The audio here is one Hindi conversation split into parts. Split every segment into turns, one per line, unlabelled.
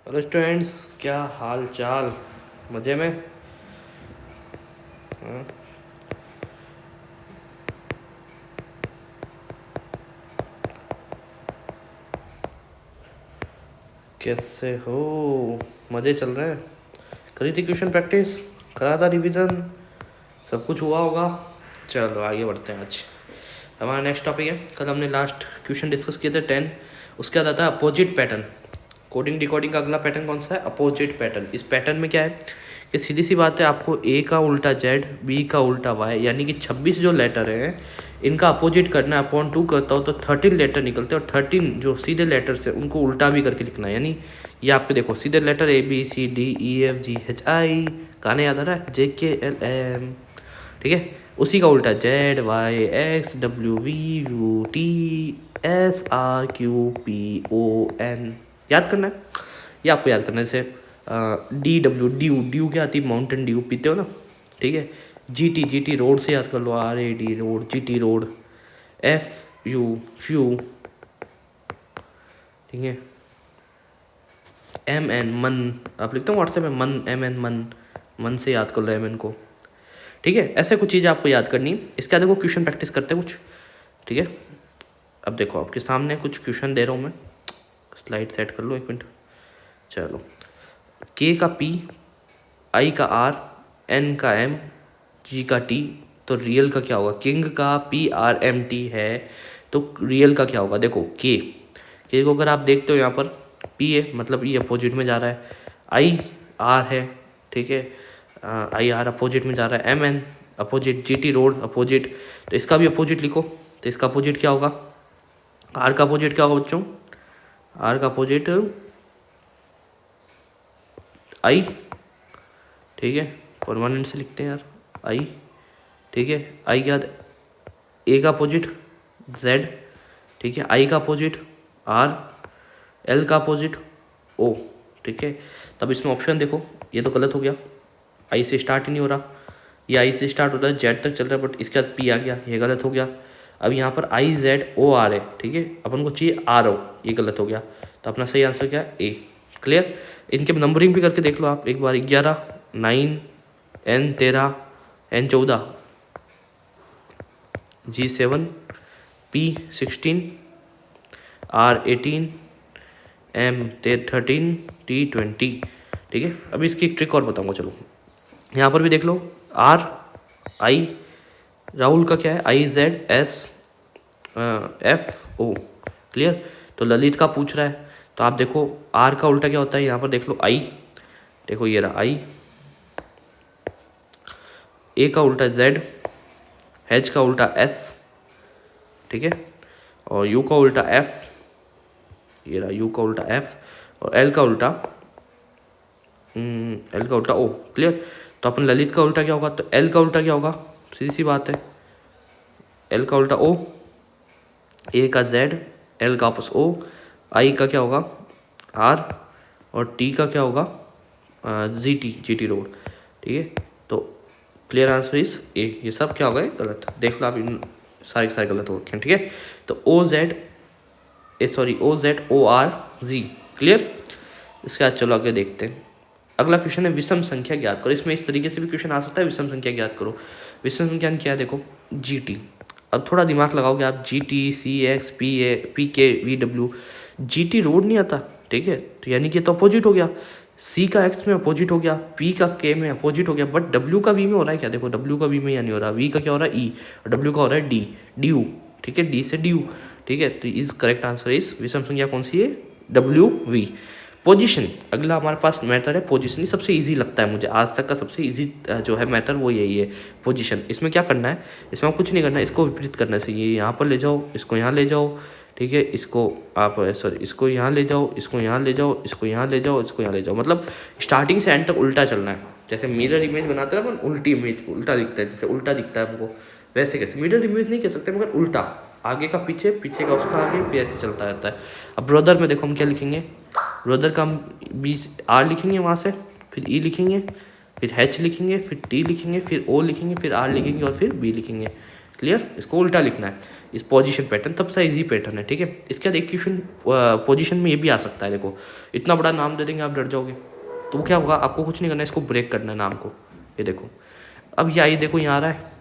हेलो स्टूडेंट्स, क्या हाल चाल? मज़े में? हाँ? कैसे हो? मज़े चल रहे हैं? करी थी ट्यूशन प्रैक्टिस? करा था रिवीजन? सब कुछ हुआ होगा। चलो आगे बढ़ते हैं। आज हमारा नेक्स्ट टॉपिक है। कल हमने लास्ट क्वेश्चन डिस्कस किए थे 10। उसके बाद आता है अपोजिट पैटर्न। कोडिंग डिकोडिंग का अगला पैटर्न कौन सा है? Opposite pattern. इस पैटर्न में क्या है कि सीधी सी बात है, आपको ए का उल्टा जेड, बी का उल्टा वाई, यानी कि 26 जो लेटर हैं इनका अपोजिट करना है। अपॉन 2 करता हो तो 13 लेटर निकलते हैं, और 13 जो सीधे लेटर्स हैं उनको उल्टा भी करके लिखना है। यानी ये आपके देखो सीधे लेटर ABCDEFGHI, गाने याद आ रहा है, JKLM, ठीक है। उसी का उल्टा ZYXWVUTSRQPON, याद करना है। ये आपको याद करने से DW, ड्यू क्या आती है? माउंटेन ड्यू पीते हो ना, ठीक है। GT रोड से याद कर लो, RAD road, GT road. FU few, ठीक है। MN मन, आप लिखते हो व्हाट्सएप में मन, MN मन, मन से याद कर लो MN को, ठीक है। ऐसे कुछ चीज़ें आपको याद करनी है। इसके बाद देखो क्वेश्चन प्रैक्टिस करते हैं कुछ, ठीक है। अब देखो आपके सामने कुछ क्वेश्चन दे रहा हूँ मैं, स्लाइड सेट कर लो 1 मिनट। चलो, K का P, I का R, N का M, G का T, तो रियल का क्या होगा? किंग का PRMT है, तो रियल का क्या होगा? देखो K को अगर आप देखते हो यहाँ पर P है, मतलब ये अपोजिट में जा रहा है। I R है, ठीक है। I R अपोजिट में जा रहा है। MN opposite, GT road opposite, तो इसका भी अपोजिट लिखो। तो इसका अपोजिट क्या होगा? R का अपोजिट क्या होगा बच्चों? R का अपोजिट I, ठीक है। परमानेंट से लिखते हैं यार, I, ठीक है। I के बाद A का अपोजिट Z, ठीक है। I का अपोजिट R, L का अपोजिट O, ठीक है। तब इसमें ऑप्शन देखो, ये तो गलत हो गया, I से स्टार्ट ही नहीं हो रहा। ये I से स्टार्ट होता है, Z तक चल रहा है, बट इसके बाद P आ गया, ये गलत हो गया। अब यहाँ पर IZOR है, ठीक है। अपन को चाहिए RO, ये गलत हो गया। तो अपना सही आंसर क्या है? A। क्लियर? इनके नंबरिंग भी करके देख लो आप एक बार। 11, 9, N13, N14, G7, P16, R18, M13, T20, ठीक है। अभी इसकी एक ट्रिक और बताऊंगा, चलो यहाँ पर भी देख लो। RI, राहुल का क्या है? IZSFO, clear. तो ललित का पूछ रहा है, तो आप देखो R का उल्टा क्या होता है? यहाँ पर देख लो I, देखो ये रहा I, A का उल्टा Z, H का उल्टा S, ठीक है। और U का उल्टा F, ये रहा U का उल्टा F, और L का उल्टा O, क्लियर। तो अपन ललित का उल्टा क्या होगा? तो L का उल्टा क्या होगा? सीधी सी बात है, L का उल्टा O, A का Z, L का वापस O, I का क्या होगा? R, और T का क्या होगा? GT रोड, ठीक है। तो क्लियर आंसर इज A। ये सब क्या होगा? गलत। देख लो आप, इन सारे गलत हो रखे हैं, ठीक है। तो OZORZ, क्लियर। इसके बाद चलो आगे देखते हैं। अगला क्वेश्चन है विषम संख्या ज्ञात करो। इसमें इस तरीके से भी क्वेश्चन आ सकता है, विषम संख्या ज्ञात करो। विषम संख्या क्या है? देखो GT, अब थोड़ा दिमाग लगाओगे आप। GT, CX, PK, VW, GT road नहीं आता, ठीक है। तो यानी कि तो अपोजिट हो गया। C का X में अपोजिट हो गया, P का K में अपोजिट हो गया, बट W का V में हो रहा है क्या? देखो W का V में या नहीं हो रहा, V का क्या हो रहा है? E, और W का हो रहा है D, DU, ठीक है। D से DU, ठीक है। तो इज करेक्ट आंसर इज, विषम संख्या कौन सी है? WV। पोजीशन, अगला हमारे पास मैटर है पोजीशन। ये सबसे इजी लगता है मुझे, आज तक का सबसे इजी जो है मैटर वो यही है, पोजीशन। इसमें क्या करना है? इसमें कुछ नहीं करना है, इसको विपरीत करना है। ये यहाँ पर ले जाओ, इसको यहाँ ले जाओ, ठीक है। इसको आप सॉरी, इसको यहाँ ले जाओ, इसको यहाँ ले जाओ, इसको यहाँ ले जाओ, इसको यहाँ ले जाओ, मतलब स्टार्टिंग से एंड तक उल्टा चलना है। जैसे मिरर इमेज बनाते हैं ना, उल्टी इमेज, उल्टा दिखता है, जैसे उल्टा दिखता है हमको, वैसे कैसे मिरर इमेज नहीं कह सकते, मगर उल्टा, आगे का पीछे, पीछे का उसका आगे, फिर ऐसे चलता रहता है। अब ब्रदर में देखो हम क्या लिखेंगे? ब्रदर का हम R लिखेंगे, वहाँ से फिर E लिखेंगे, फिर H लिखेंगे, फिर T लिखेंगे, फिर O लिखेंगे, फिर R लिखेंगे, और फिर B लिखेंगे। क्लियर, इसको उल्टा लिखना है, इस पोजीशन पैटर्न, तब से इजी पैटर्न है, ठीक है। इसके बाद एक क्वेश्चन पोजीशन में ये भी आ सकता है, देखो इतना बड़ा नाम दे देंगे आप डर जाओगे, तो क्या होगा, आपको कुछ नहीं करना है, इसको ब्रेक करना है नाम को। ये देखो, अब ये आई देखो यहाँ आ रहा है,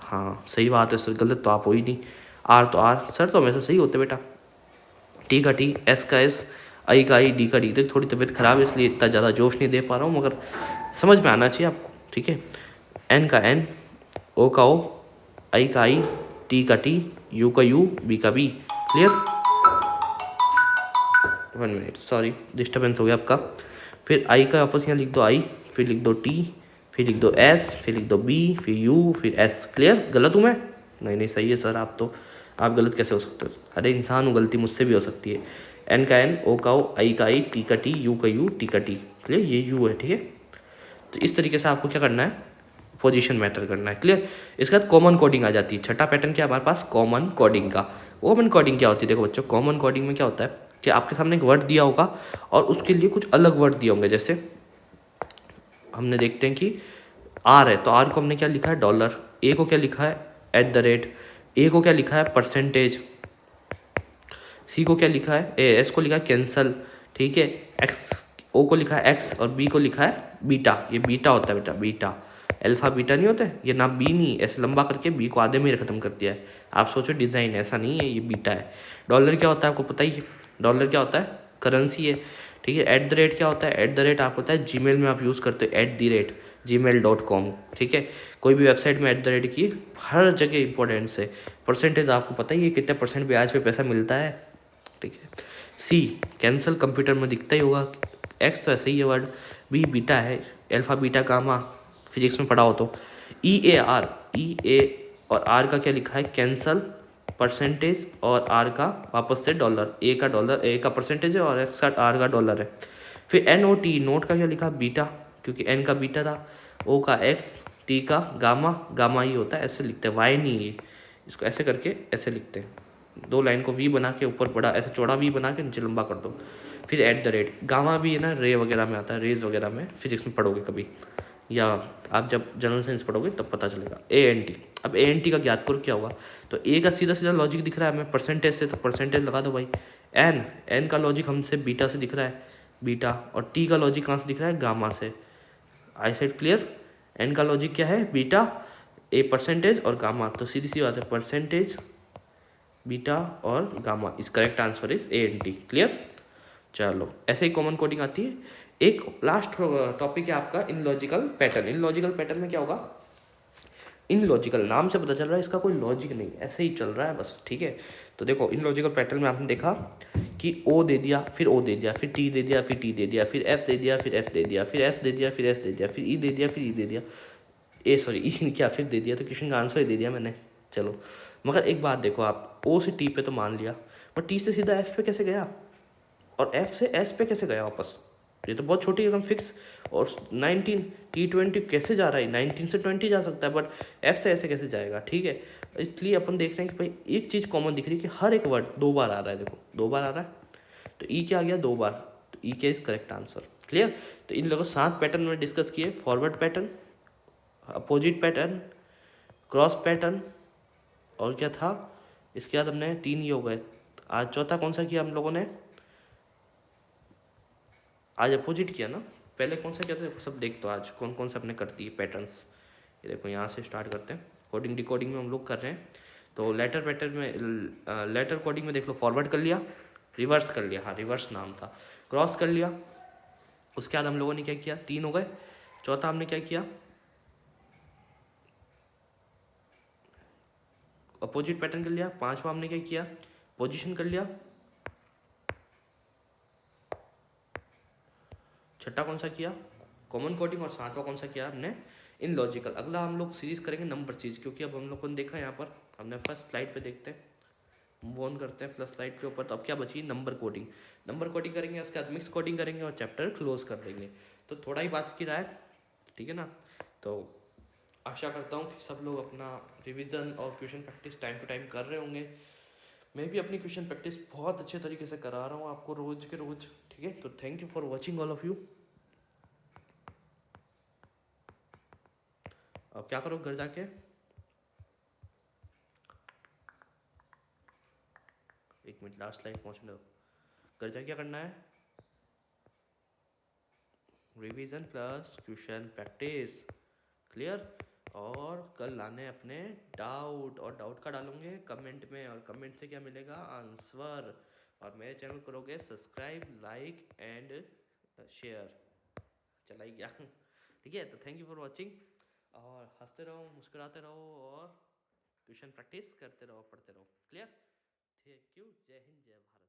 हाँ सही बात है सर, गलत तो आप हो ही नहीं, आर तो आर, सर तो हमेशा सही होते बेटा, टी का टी, एस का एस, आई का आई, डी का डी। थोड़ी तबीयत खराब है इसलिए इतना ज़्यादा जोश नहीं दे पा रहा हूँ, मगर समझ में आना चाहिए आपको, ठीक है। एन का एन, ओ का ओ, आई का आई, टी का टी, यू का यू, बी का B. Clear, 1 minute, sorry disturbance हो गया आपका। फिर आई का वापस यहाँ लिख दो आई, फिर लिख दो टी, फिर लिख दो एस, फिर लिख दो बी, फिर यू, फिर एस। क्लियर, गलत हूँ मैं? नहीं नहीं सही है सर, आप तो, आप गलत कैसे हो सकते हो? अरे इंसान हूँ, गलती मुझसे भी हो सकती है। एन का एन, ओ का ओ, आई का आई, टी का टी, यू का यू, टी का टी। क्लियर, ये यू है, ठीक है। तो इस तरीके से आपको क्या करना है, पोजीशन मैटर करना है। क्लियर, इसके बाद कॉमन कोडिंग आ जाती है। छठा पैटर्न क्या है हमारे पास, कॉमन कोडिंग का। कॉमन कोडिंग क्या होती है, देखो बच्चों, कॉमन कोडिंग में क्या होता है कि आपके सामने एक वर्ड दिया होगा और उसके लिए कुछ अलग वर्ड दिए होंगे। जैसे हमने देखते हैं कि आर है, तो आर को हमने क्या लिखा है, डॉलर। ए को क्या लिखा है, एट द रेट। ए को क्या लिखा है, परसेंटेज। सी को क्या लिखा है, एस को लिखा है कैंसल, ठीक है। एक्स, ओ को लिखा है एक्स, और बी को लिखा है बीटा। ये बीटा होता है बेटा, बीटा। अल्फा बीटा नहीं होता है, ये ना बी नहीं, ऐसे लंबा करके बी को आधे में ही ख़त्म कर दिया है। आप सोचो डिज़ाइन, ऐसा नहीं है, ये बीटा है। डॉलर क्या होता है आपको पता ही है, डॉलर क्या होता है, करेंसी है, ठीक है। एट द रेट क्या होता है, एट द रेट आपको पता है जीमेल में आप यूज़ करते हो, @gmail.com, ठीक है। कोई भी वेबसाइट में एट द रेट की हर जगह इंपॉर्टेंस है। परसेंटेज आपको पता ही है कितने परसेंट ब्याज पे पैसा मिलता है, ठीक है। सी, कैंसल, कंप्यूटर में दिखता ही होगा। एक्स तो ऐसे ही है वर्ड। बी बीटा है, अल्फा बीटा गामा, फिजिक्स में पढ़ा हो तो। ई ए आर, ई ए और आर का क्या लिखा है, कैंसल, परसेंटेज, और आर का वापस से डॉलर। ए का डॉलर, ए का परसेंटेज है, और एक्स का आर का डॉलर है। फिर एन ओ टी, नोट का क्या लिखा, बीटा, क्योंकि एन का बीटा था। ओ का एक्स, टी का गामा, गामा ही होता है, ऐसे लिखते हैं, वाई नहीं है, इसको ऐसे करके ऐसे लिखते हैं। दो लाइन को वी बना के ऊपर बड़ा ऐसे चौड़ा वी बना के नीचे लंबा कर दो। फिर एट द रेट, गामा भी है ना, रे वगैरह में आता है, रेज वगैरह में फिजिक्स में पढ़ोगे कभी, या आप जब जनरल साइंस पढ़ोगे तब पता चलेगा। ए एन टी, अब ए एन टी का ज्ञात करो क्या होगा, तो ए का सीधा सीधा लॉजिक दिख रहा है हमें परसेंटेज से, तो परसेंटेज लगा दो भाई। एन, एन का लॉजिक हमसे बीटा से दिख रहा है, बीटा। और टी का लॉजिक कहाँ से दिख रहा है, गामा से। आई सेड क्लियर, एन का लॉजिक क्या है, बीटा, ए परसेंटेज, और गामा। तो सीधी सी बात है, परसेंटेज, बीटा और गामा। इस correct answer is A N T. Clear, चलो ऐसे ही कॉमन कोडिंग आती है। एक लास्ट टॉपिक है आपका इन लॉजिकल पैटर्न। इन लॉजिकल पैटर्न में क्या होगा, इन लॉजिकल नाम से पता चल रहा है इसका कोई लॉजिक नहीं, ऐसे ही चल रहा है बस, ठीक है। तो देखो इन लॉजिकल पैटर्न में आपने देखा कि ओ दे दिया, फिर ओ दे दिया, फिर टी दे दिया, फिर टी दे दिया, फिर एफ दे दिया, फिर एफ दे दिया, फिर एस दे दिया, फिर एस दे दिया, फिर ई दे दिया, फिर ई दे दिया, ए सॉरी ई क्या फिर दे दिया, तो क्वेश्चन का आंसर ही दे दिया मैंने। चलो, मगर एक बात देखो, आप ओ से टी पे तो मान लिया, पर टी से सीधा एफ पे कैसे गया, और एफ से एस पे कैसे गया वापस, ये तो बहुत छोटी एकदम फिक्स। और 19 T20 कैसे जा रहा है, 19 से 20 जा सकता है, बट एफ से ऐसे कैसे जाएगा, ठीक है। इसलिए अपन देख रहे हैं कि भाई एक चीज़ कॉमन दिख रही है कि हर एक वर्ड 2 बार आ रहा है, देखो 2 बार आ रहा है, तो ई क्या आ गया, 2 बार, तो ई क्या इज करेक्ट आंसर। क्लियर, तो इन लोगों 7 पैटर्न में डिस्कस किए, forward pattern, opposite pattern, cross pattern, और क्या था, इसके बाद हमने 3 ये हो गए। आज चौथा कौन सा किया हम लोगों ने, आज अपोजिट किया ना, पहले कौन सा किया था, सब देख, तो आज कौन कौन सा हमने कर दी पैटर्न्स। ये देखो यहाँ से स्टार्ट करते हैं, कोडिंग डिकोडिंग में हम लोग कर रहे हैं। तो लेटर पैटर्न में, लेटर कोडिंग में देख लो, फॉरवर्ड कर लिया, रिवर्स कर लिया, हाँ रिवर्स नाम था, क्रॉस कर लिया। उसके बाद हम लोगों ने क्या किया, 3 हो गए। चौथा हमने क्या किया, अपोजिट पैटर्न कर लिया। 5वां हमने क्या किया, पोजिशन कर लिया। छठा कौन सा किया, कॉमन कोडिंग। और 7वां कौन सा किया हमने, इन लॉजिकल। अगला हम लोग सीरीज करेंगे नंबर सीरीज, क्योंकि अब हम लोगों ने देखा यहाँ पर, हमने फर्स्ट स्लाइड पे देखते हैं, मूव ऑन करते हैं फर्स्ट स्लाइड के ऊपर। तो अब क्या बची, नंबर कोडिंग। नंबर कोडिंग करेंगे, उसके बाद मिक्स कोडिंग करेंगे, और चैप्टर क्लोज कर देंगे। तो थोड़ा ही बात की रहा है, ठीक है ना। तो आशा करता हूँ कि सब लोग अपना रिविज़न और question practice time to time कर रहे होंगे। मैं भी अपनी क्वेश्चन प्रैक्टिस बहुत अच्छे तरीके से करा रहा हूँ आपको रोज़ के रोज़, ठीक है। तो thank you for watching all of you. अब क्या करो घर जाके, 1 मिनट, लास्ट लाइन पहुँचने दो। घर जा क्या करना है, revision plus question practice, clear. और कल लाने अपने डाउट, और डाउट का डालोगे कमेंट में, और कमेंट से क्या मिलेगा, आंसर। और मेरे चैनल करोगे सब्सक्राइब, लाइक एंड शेयर। चला ही गया ठीक है, तो थैंक यू फॉर वॉचिंग, और हंसते रहो, मुस्कुराते रहो, और ट्यूशन प्रैक्टिस करते रहो, पढ़ते रहो, क्लियर। थैंक यू, जय हिंद, जय भारत।